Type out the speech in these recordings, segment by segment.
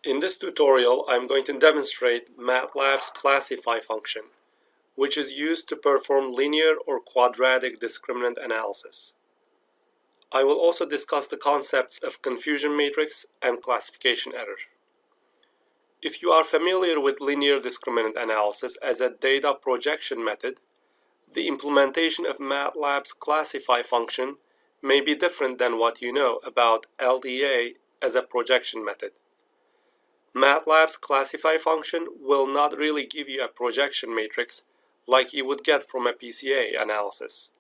In this tutorial, I'm going to demonstrate Matlab's classify function, which is used to perform linear or quadratic discriminant analysis. I will also discuss the concepts of confusion matrix and classification error. If you are familiar with linear discriminant analysis as a data projection method, the implementation of Matlab's classify function may be different than what you know about LDA as a projection method. Matlab's classify function will not really give you a projection matrix like you would get from a PCA analysis,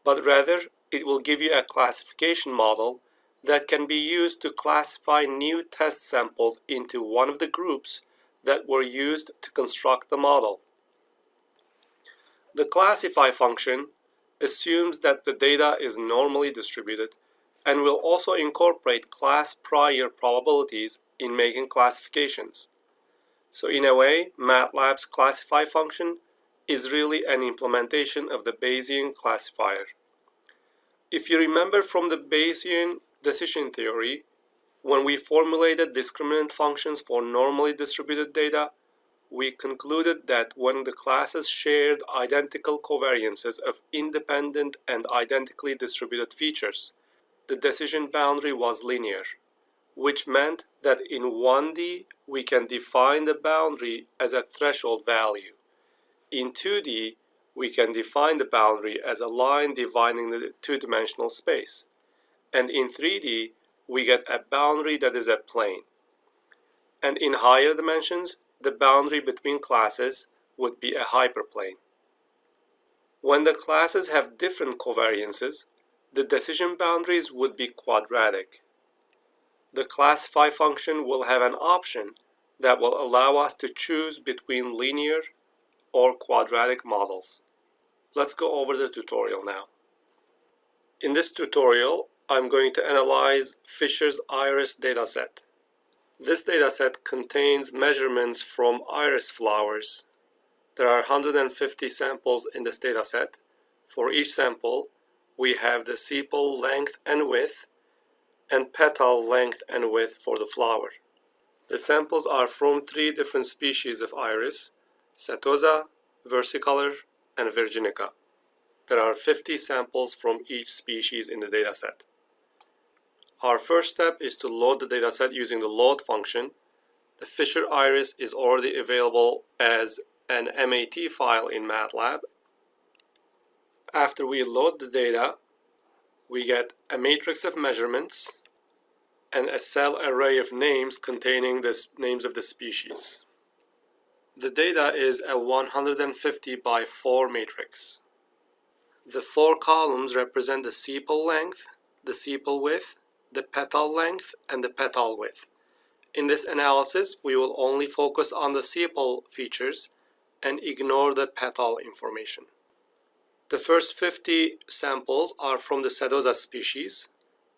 but rather it will give you a classification model that can be used to classify new test samples into one of the groups that were used to construct the model. The classify function assumes that the data is normally distributed and will also incorporate class prior probabilities in making classifications. So in a way, Matlab's classify function is really an implementation of the Bayesian classifier. If you remember from the Bayesian decision theory, when we formulated discriminant functions for normally distributed data, we concluded that when the classes shared identical covariances of independent and identically distributed features, the decision boundary was linear, which meant that in 1D we can define the boundary as a threshold value. In 2D, we can define the boundary as a line dividing the two-dimensional space. And in 3D, we get a boundary that is a plane. And in higher dimensions, the boundary between classes would be a hyperplane. When the classes have different covariances, the decision boundaries would be quadratic. The classify function will have an option that will allow us to choose between linear or quadratic models. Let's go over the tutorial now. In this tutorial, I'm going to analyze Fisher's iris dataset. This dataset contains measurements from iris flowers. There are 150 samples in this dataset. For each sample, we have the sepal length and width and petal length and width for the flower. The samples are from 3 different species of iris: setosa, versicolor, and virginica. There are 50 samples from each species in the dataset. Our first step is to load the dataset using the load function. The Fisher iris is already available as an MAT file in Matlab. After we load the data, we get a matrix of measurements and a cell array of names containing the names of the species. The data is a 150 by 4 matrix. The 4 columns represent the sepal length, the sepal width, the petal length, and the petal width. In this analysis, we will only focus on the sepal features and ignore the petal information. The first 50 samples are from the setosa species.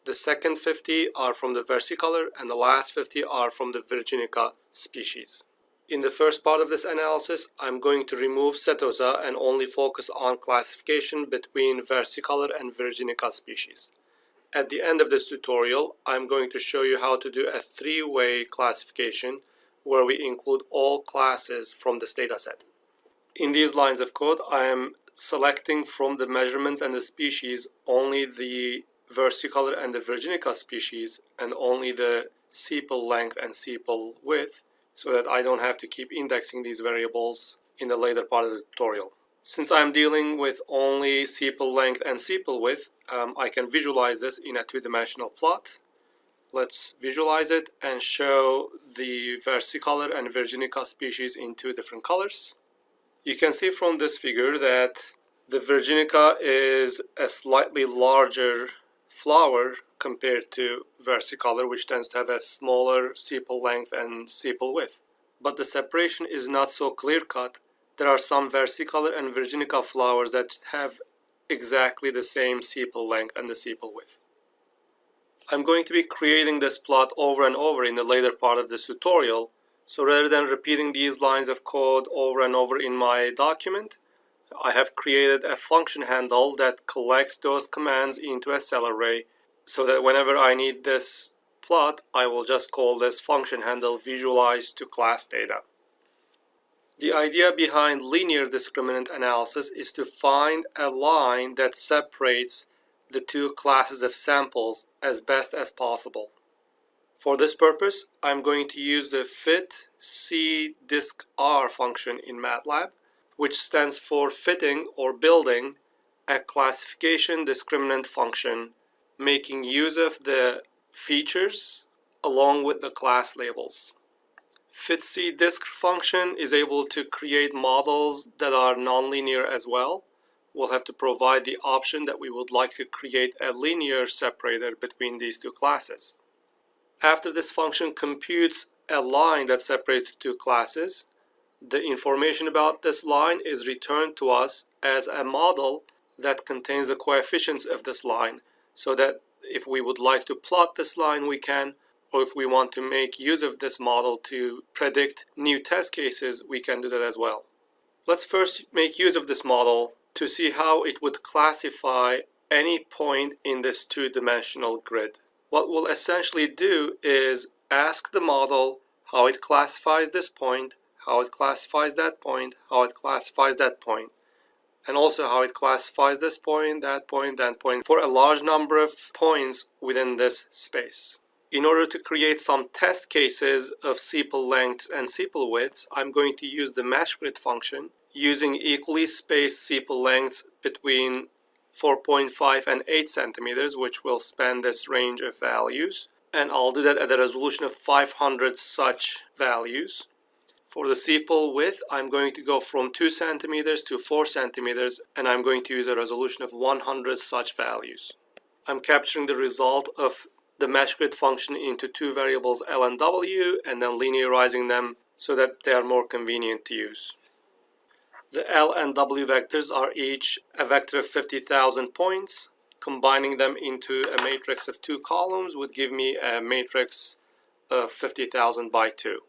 The second 50 are from the versicolor, and the last 50 are from the virginica species. In the first part of this analysis, I'm going to remove setosa and only focus on classification between versicolor and virginica species. At the end of this tutorial, I'm going to show you how to do a 3-way classification where we include all classes from this dataset. In these lines of code, I am selecting from the measurements and the species only the versicolor and the virginica species and only the sepal length and sepal width, so that I don't have to keep indexing these variables in the later part of the tutorial. Since I'm dealing with only sepal length and sepal width, I can visualize this in a 2-dimensional plot. Let's visualize it and show the versicolor and virginica species in 2 different colors. You can see from this figure that the virginica is a slightly larger flower compared to versicolor, which tends to have a smaller sepal length and sepal width. But the separation is not so clear-cut. There are some versicolor and virginica flowers that have exactly the same sepal length and the sepal width. I'm going to be creating this plot over and over in the later part of this tutorial, so rather than repeating these lines of code over and over in my document, I have created a function handle that collects those commands into a cell array so that whenever I need this plot, I will just call this function handle visualize to class data. The idea behind linear discriminant analysis is to find a line that separates the two classes of samples as best as possible. For this purpose, I'm going to use the fit cdiscr function in Matlab, which stands for fitting or building a classification discriminant function, making use of the features along with the class labels. Fit_cdisc function is able to create models that are nonlinear as well. We'll have to provide the option that we would like to create a linear separator between these two classes. After this function computes a line that separates the two classes, the information about this line is returned to us as a model that contains the coefficients of this line, so that if we would like to plot this line, we can, or if we want to make use of this model to predict new test cases, we can do that as well. Let's first make use of this model to see how it would classify any point in this two-dimensional grid. What we'll essentially do is ask the model how it classifies this point, how it classifies that point, how it classifies that point, and also how it classifies this point, that point, that point, for a large number of points within this space. In order to create some test cases of sepal lengths and sepal widths, I'm going to use the matchGrid function using equally spaced sepal lengths between 4.5 and 8 centimeters, which will span this range of values. And I'll do that at a resolution of 500 such values. For the sepal width, I'm going to go from 2 centimeters to 4 centimeters, and I'm going to use a resolution of 100 such values. I'm capturing the result of the matchGrid function into two variables L and W, and then linearizing them so that they are more convenient to use. The L and W vectors are each a vector of 50,000 points. Combining them into a matrix of two columns would give me a matrix of 50,000 by 2.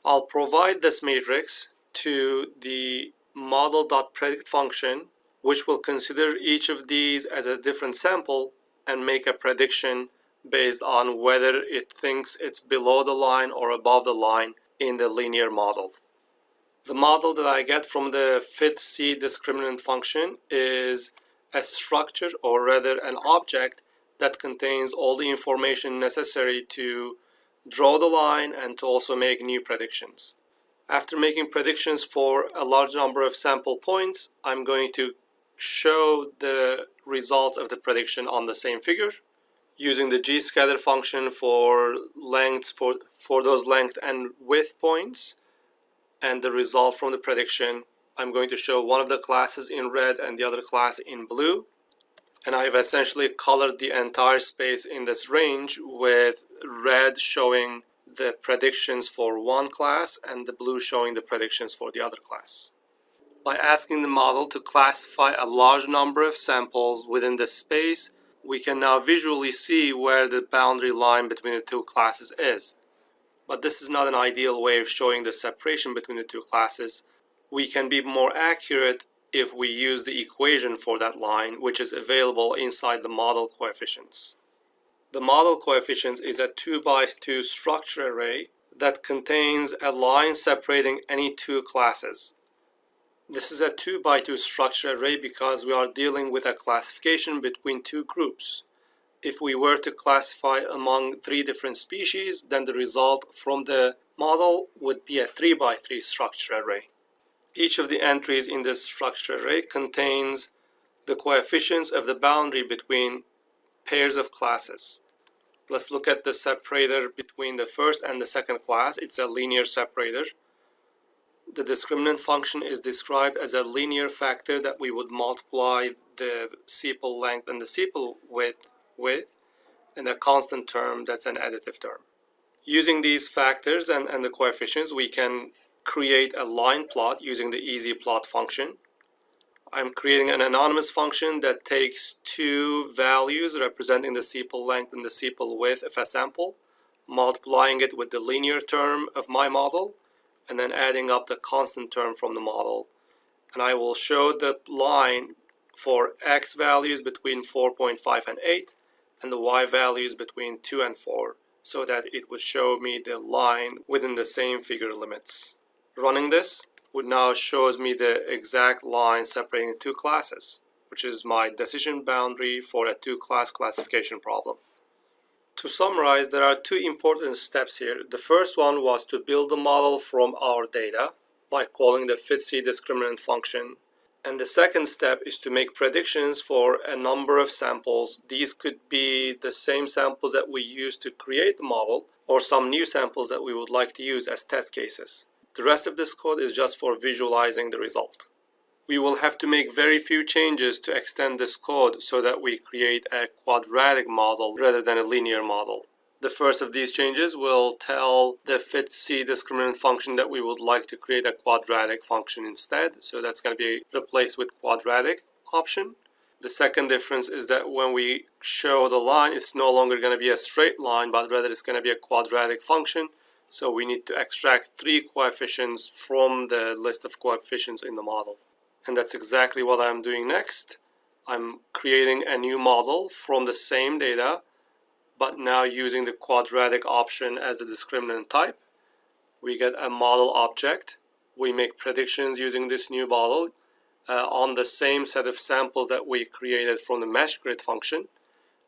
I'll provide this matrix to the model.predict function, which will consider each of these as a different sample and make a prediction based on whether it thinks it's below the line or above the line in the linear model. The model that I get from the fit_cdiscriminant function is a structure, or rather an object, that contains all the information necessary to draw the line and to also make new predictions. After making predictions for a large number of sample points, I'm going to show the results of the prediction on the same figure using the gscatter function for lengths for those length and width points, and the result from the prediction. I'm going to show one of the classes in red and the other class in blue, and I've essentially colored the entire space in this range, with red showing the predictions for one class and the blue showing the predictions for the other class. By asking the model to classify a large number of samples within this space, we can now visually see where the boundary line between the two classes is. But this is not an ideal way of showing the separation between the two classes. We can be more accurate if we use the equation for that line, which is available inside the model coefficients. The model coefficients is a 2x2 structure array that contains a line separating any two classes. This is a 2x2 structure array because we are dealing with a classification between two groups. If we were to classify among 3 different species, then the result from the model would be a 3x3 structure array. Each of the entries in this structure array contains the coefficients of the boundary between pairs of classes. Let's look at the separator between the first and the second class. It's a linear separator. The discriminant function is described as a linear factor that we would multiply the sepal length and the sepal width with, and a constant term that's an additive term. Using these factors and the coefficients, we can create a line plot using the easyplot function. I'm creating an anonymous function that takes two values representing the sepal length and the sepal width of a sample, multiplying it with the linear term of my model, and then adding up the constant term from the model. And I will show the line for x values between 4.5 and 8, and the y values between 2 and 4, so that it would show me the line within the same figure limits. Running this would now shows me the exact line separating two classes, which is my decision boundary for a two-class classification problem. To summarize, there are two important steps here. The first one was to build a model from our data by calling the fitC discriminant function. And the second step is to make predictions for a number of samples. These could be the same samples that we used to create the model, or some new samples that we would like to use as test cases. The rest of this code is just for visualizing the result. We will have to make very few changes to extend this code so that we create a quadratic model rather than a linear model. The first of these changes will tell the fitC discriminant function that we would like to create a quadratic function instead. So that's going to be replaced with quadratic option. The second difference is that when we show the line, it's no longer going to be a straight line, but rather it's going to be a quadratic function. So we need to extract 3 coefficients from the list of coefficients in the model. And that's exactly what I'm doing next. I'm creating a new model from the same data, but now using the quadratic option as the discriminant type. We get a model object. We make predictions using this new model on the same set of samples that we created from the mesh grid function,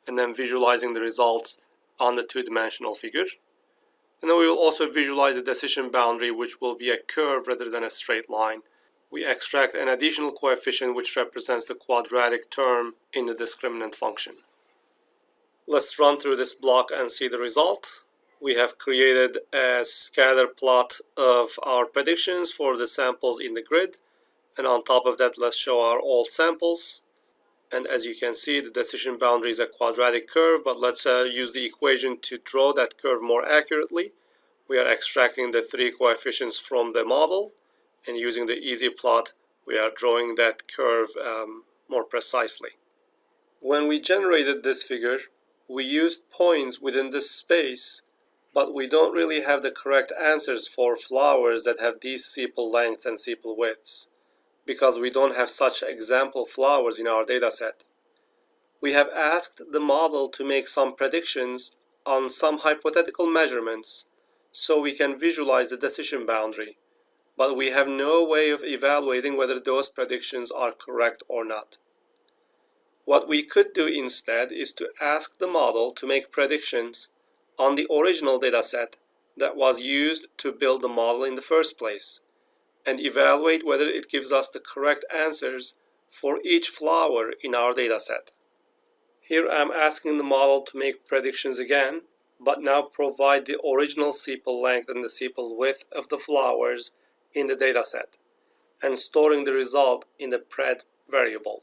and then visualizing the results on the two-dimensional figure. And then we will also visualize the decision boundary, which will be a curve rather than a straight line. We extract an additional coefficient which represents the quadratic term in the discriminant function. Let's run through this block and see the result. We have created a scatter plot of our predictions for the samples in the grid, and on top of that let's show our old samples. And as you can see, the decision boundary is a quadratic curve, but let's use the equation to draw that curve more accurately. We are extracting the 3 coefficients from the model, and using the easy plot we are drawing that curve more precisely. When we generated this figure, we used points within this space, but we don't really have the correct answers for flowers that have these sepal lengths and sepal widths, because we don't have such example flowers in our dataset. We have asked the model to make some predictions on some hypothetical measurements so we can visualize the decision boundary, but we have no way of evaluating whether those predictions are correct or not. What we could do instead is to ask the model to make predictions on the original dataset that was used to build the model in the first place, and evaluate whether it gives us the correct answers for each flower in our dataset. Here I'm asking the model to make predictions again, but now provide the original sepal length and the sepal width of the flowers in the dataset, and storing the result in the pred variable.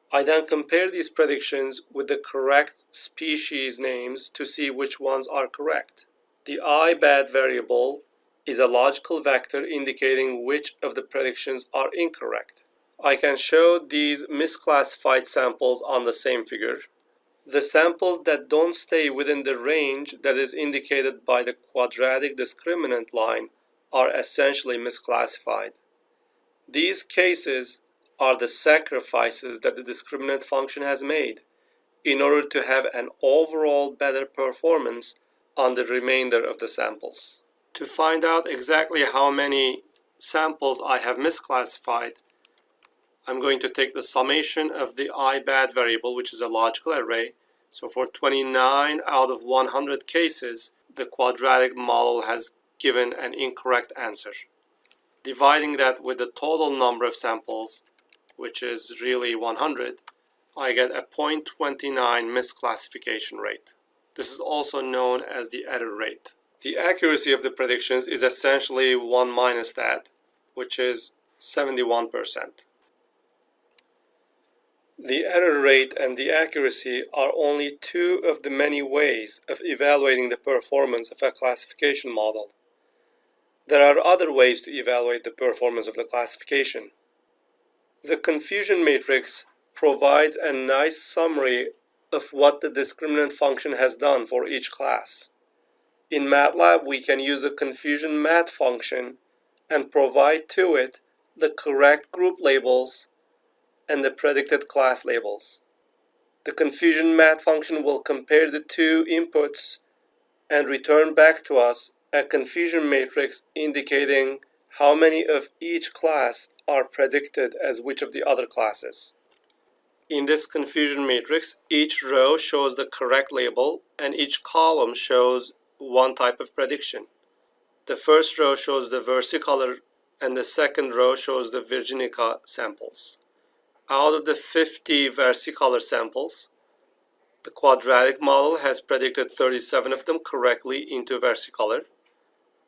I then compare these predictions with the correct species names to see which ones are correct. The IBAD variable is a logical vector indicating which of the predictions are incorrect. I can show these misclassified samples on the same figure. The samples that don't stay within the range that is indicated by the quadratic discriminant line are essentially misclassified. These cases are the sacrifices that the discriminant function has made in order to have an overall better performance on the remainder of the samples. To find out exactly how many samples I have misclassified, I'm going to take the summation of the IBAD variable, which is a logical array. So for 29 out of 100 cases, the quadratic model has given an incorrect answer. Dividing that with the total number of samples, which is really 100, I get a 0.29 misclassification rate. This is also known as the error rate. The accuracy of the predictions is essentially 1 minus that, which is 71%. The error rate and the accuracy are only 2 of the many ways of evaluating the performance of a classification model. There are other ways to evaluate the performance of the classification. The confusion matrix provides a nice summary of what the discriminant function has done for each class. In Matlab, we can use the confusion mat function and provide to it the correct group labels and the predicted class labels. The confusion mat function will compare the two inputs and return back to us a confusion matrix indicating how many of each class are predicted as which of the other classes. In this confusion matrix, each row shows the correct label and each column shows one type of prediction. The first row shows the versicolor and the second row shows the Virginica samples. Out of the 50 versicolor samples, the quadratic model has predicted 37 of them correctly into versicolor,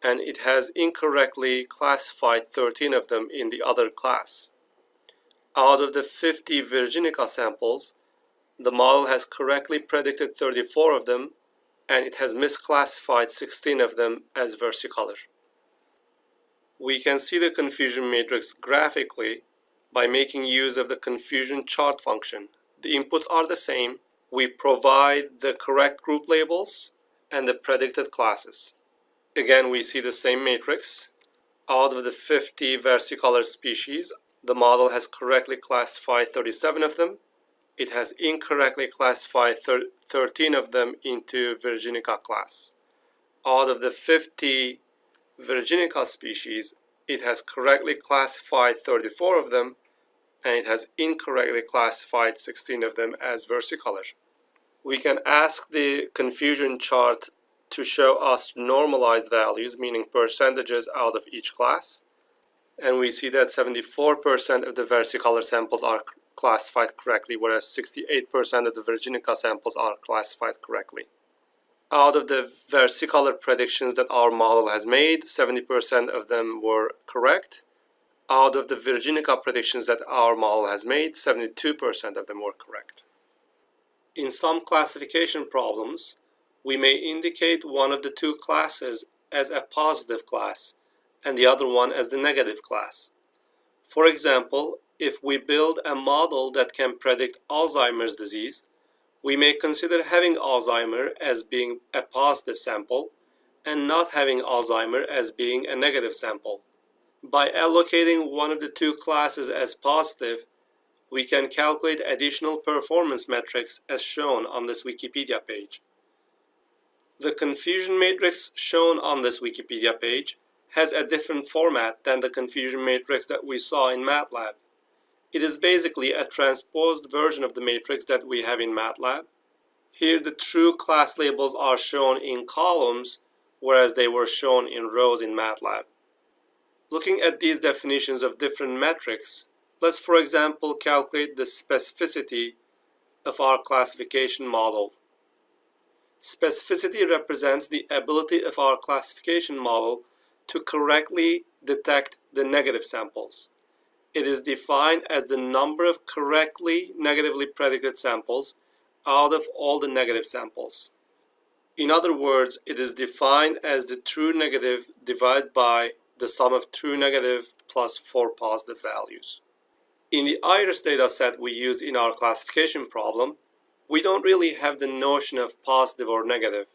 and it has incorrectly classified 13 of them in the other class. Out of the 50 Virginica samples, the model has correctly predicted 34 of them, and it has misclassified 16 of them as versicolor. We can see the confusion matrix graphically by making use of the confusion chart function. The inputs are the same. We provide the correct group labels and the predicted classes. Again, we see the same matrix. Out of the 50 versicolor species, the model has correctly classified 37 of them. It has incorrectly classified 13 of them into Virginica class. Out of the 50 Virginica species, it has correctly classified 34 of them, and it has incorrectly classified 16 of them as versicolor. We can ask the confusion chart to show us normalized values, meaning percentages out of each class, and we see that 74% of the versicolor samples are classified correctly, whereas 68% of the Virginica samples are classified correctly. Out of the versicolor predictions that our model has made, 70% of them were correct. Out of the Virginica predictions that our model has made, 72% of them were correct. In some classification problems, we may indicate one of the two classes as a positive class and the other one as the negative class. For example, if we build a model that can predict Alzheimer's disease, we may consider having Alzheimer as being a positive sample and not having Alzheimer as being a negative sample. By allocating one of the two classes as positive, we can calculate additional performance metrics as shown on this Wikipedia page. The confusion matrix shown on this Wikipedia page has a different format than the confusion matrix that we saw in Matlab. It is basically a transposed version of the matrix that we have in Matlab. Here the true class labels are shown in columns, whereas they were shown in rows in Matlab. Looking at these definitions of different metrics, let's for example calculate the specificity of our classification model. Specificity represents the ability of our classification model to correctly detect the negative samples. It is defined as the number of correctly negatively predicted samples out of all the negative samples. In other words, it is defined as the true negative divided by the sum of true negative plus 4 positive values. In the iris dataset we used in our classification problem, we don't really have the notion of positive or negative.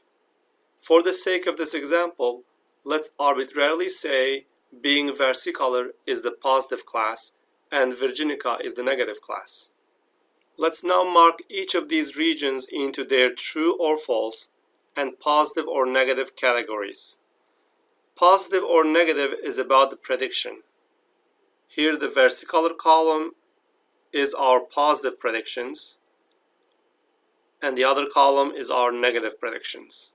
For the sake of this example, let's arbitrarily say being versicolor is the positive class and Virginica is the negative class. Let's now mark each of these regions into their true or false and positive or negative categories. Positive or negative is about the prediction. Here the versicolor column is our positive predictions and the other column is our negative predictions.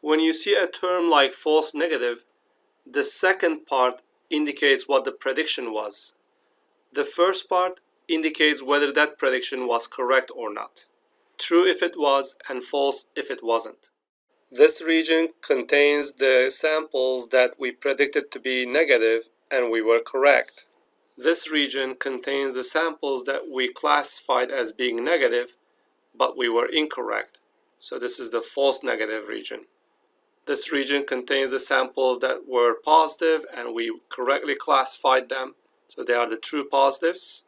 When you see a term like false negative, the second part indicates what the prediction was. The first part indicates whether that prediction was correct or not. True if it was and false if it wasn't. This region contains the samples that we predicted to be negative and we were correct. This region contains the samples that we classified as being negative but we were incorrect. So this is the false negative region. This region contains the samples that were positive and we correctly classified them. So they are the true positives.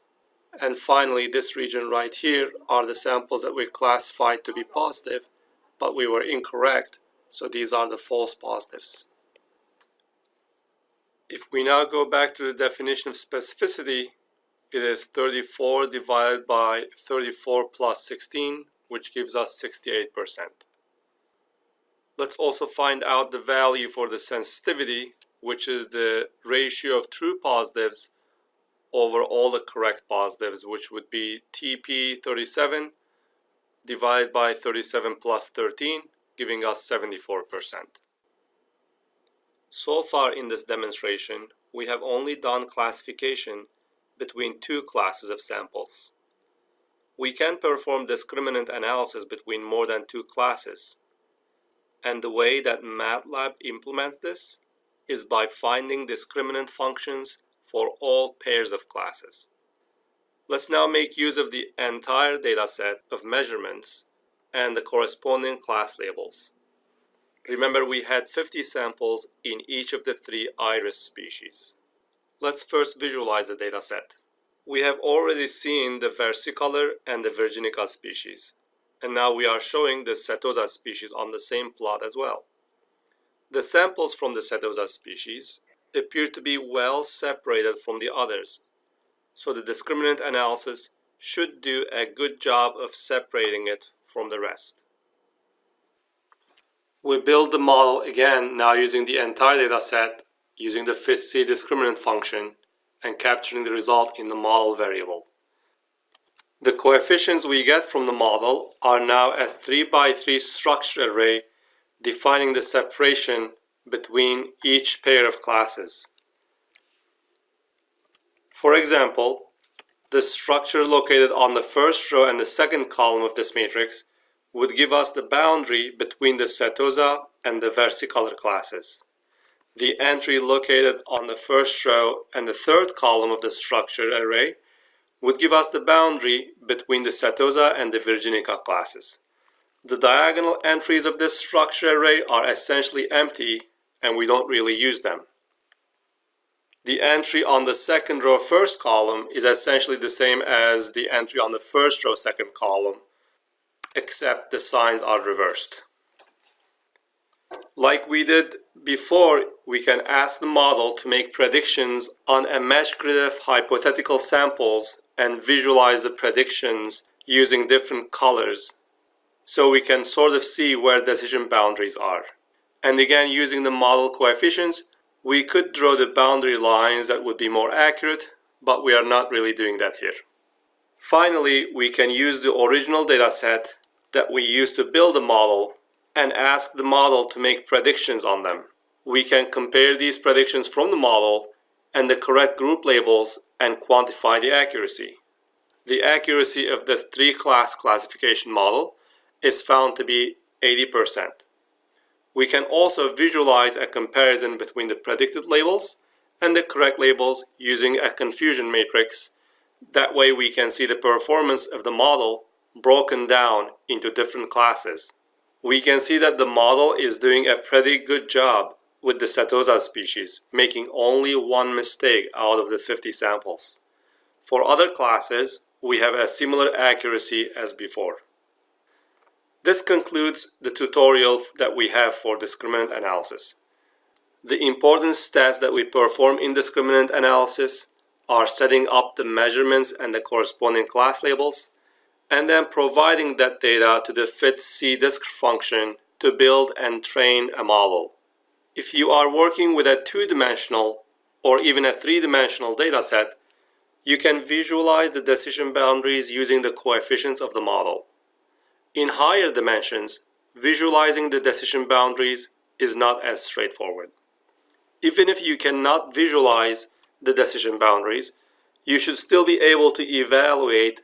And finally, this region right here are the samples that we classified to be positive, but we were incorrect. So these are the false positives. If we now go back to the definition of specificity, it is 34 divided by 34 plus 16, which gives us 68%. Let's also find out the value for the sensitivity, which is the ratio of true positives over all the correct positives, which would be TP37 divided by 37 plus 13, giving us 74%. So far in this demonstration, we have only done classification between two classes of samples. We can perform discriminant analysis between more than two classes. And the way that Matlab implements this is by finding discriminant functions for all pairs of classes. Let's now make use of the entire dataset of measurements and the corresponding class labels. Remember, we had 50 samples in each of the three iris species. Let's first visualize the dataset. We have already seen the versicolor and the virginica species. And now we are showing the setosa species on the same plot as well. The samples from the setosa species appear to be well separated from the others, so the discriminant analysis should do a good job of separating it from the rest. We build the model again now using the entire data set, using the FitC discriminant function, and capturing the result in the model variable. The coefficients we get from the model are now a 3x3 structure array defining the separation between each pair of classes. For example, the structure located on the first row and the second column of this matrix would give us the boundary between the setosa and the versicolor classes. The entry located on the first row and the third column of the structure array would give us the boundary between the setosa and the virginica classes. The diagonal entries of this structure array are essentially empty, and we don't really use them. The entry on the second row first column is essentially the same as the entry on the first row second column, except the signs are reversed. Like we did before, we can ask the model to make predictions on a mesh grid of hypothetical samples and visualize the predictions using different colors, so we can sort of see where decision boundaries are. And again, using the model coefficients, we could draw the boundary lines that would be more accurate, but we are not really doing that here. Finally, we can use the original data set that we used to build the model and ask the model to make predictions on them. We can compare these predictions from the model and the correct group labels and quantify the accuracy. The accuracy of this three-class classification model is found to be 80%. We can also visualize a comparison between the predicted labels and the correct labels using a confusion matrix. That way we can see the performance of the model broken down into different classes. We can see that the model is doing a pretty good job with the setosa species, making only one mistake out of the 50 samples. For other classes, we have a similar accuracy as before. This concludes the tutorial that we have for discriminant analysis. The important steps that we perform in discriminant analysis are setting up the measurements and the corresponding class labels, and then providing that data to the FitC function to build and train a model. If you are working with a two-dimensional or even a three-dimensional data set, you can visualize the decision boundaries using the coefficients of the model. In higher dimensions, visualizing the decision boundaries is not as straightforward. Even if you cannot visualize the decision boundaries, you should still be able to evaluate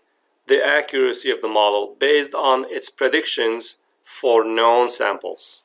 the accuracy of the model based on its predictions for known samples.